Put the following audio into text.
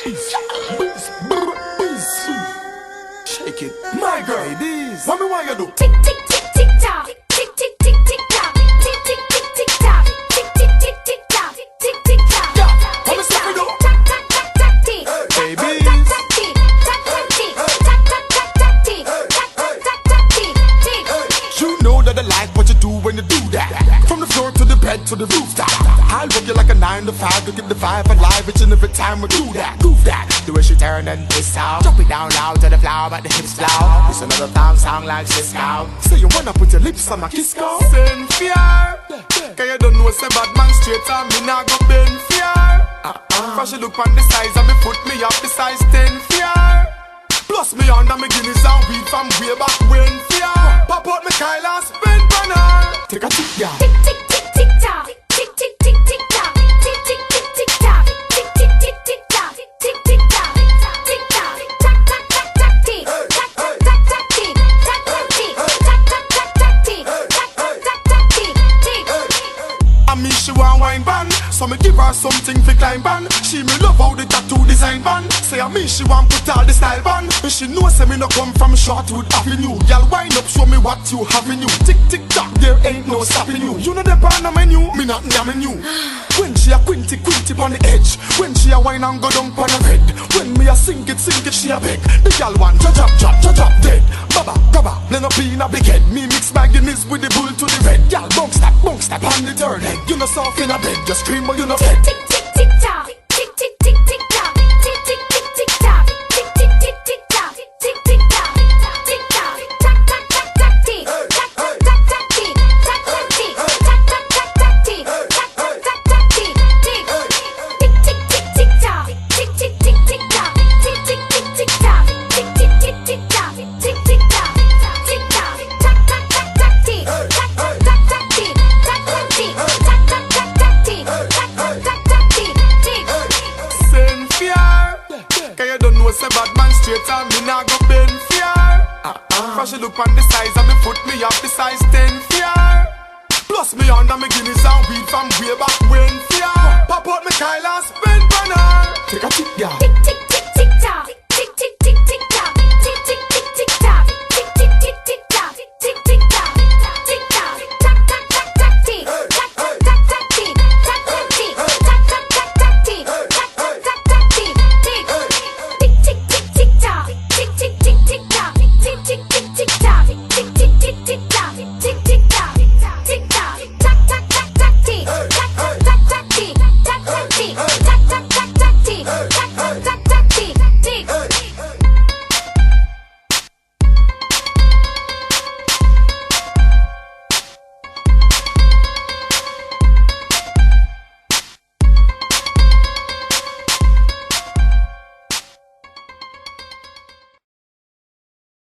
Shake it, my girl. Ladies, what me want you do? Tic tic tic tic toc, tic tic tic tic toc, tic tic tic tic toc, tic tic tic tic toc, tic tic toc. What me say we do? Toc toc toc toc tic. Babies. Toc toc tic, toc toc tic, toc toc toc toc tic, toc toc toc toc tic, tic. You know that I like what you do when you do that. From the floor to the bed to the rooftop. I'll work you like a 9 to 5 to get the vibe alive each and every time we do that. Groove that. The way she turn and twist out. Drop it down loud to the floor, but the hips loud. It's another sound like Cisco. So you wanna put your lips on my kiss go? Send fear. Cause you don't know say bad man straight and me nah go bend fear. Cause she look on the size and me foot me up the size 10 fear. Plus me under me Guinness and weed from way back when fear. Pop out me Kyle and spin on her. Take a tick, yeah. Tic tic tic tic toc, tic tic tic tic toc, tic tic tic tic toc, tic tic tic tic toc, tic tic toc, tic toc, toc toc toc toc tic, toc toc toc toc tic, toc toc tic, toc toc toc toc tic, toc toc toc toc tic, tic. I mean she want wine band, so me give her something for climb band. She me love how the tattoo design band. Say I mean she want put all the style band. And she know say me no come from Shortwood Avenue. Y'all wind up show me what you have in you. Tick tick tock, there ain't no stopping you. You know the pan on menu, me not yamming you. When she a quinty on the edge, when she a wine and go down on the bed, when me a sing it, she a beg. The y'all want drop dead. Baba, baba, blend up in a big head. Me mix my Guinness with the bull to the red. Y'all bunk step on the turn head. You know soft in a bed, just scream but you know fed. Tic tic tic toc, tic tic tic tic toc, tic tic tic tic toc, tic tic tic tic toc, tic tic toc, tic toc, toc toc toc toc tic, toc toc toc toc tic, toc toc tic, toc toc toc toc tic, toc toc toc toc tic, tic. Tic tic tic tic toc, tic tic tic tic toc, tic tic tic tic toc, tic tic tic tic toc, tic tic toc, tic toc, toc toc toc toc tic, toc toc toc toc tic, toc toc tic, toc toc toc toc tic, toc toc toc toc tic, tic. Send fear. Cause you don't know say bad man straight and me nah go bend fear. Cause she look on the size and me foot me up the size 10 fear. Plus me under me Guinness and weed from way back when fear. Pop out me Kyle and spin on her. Take a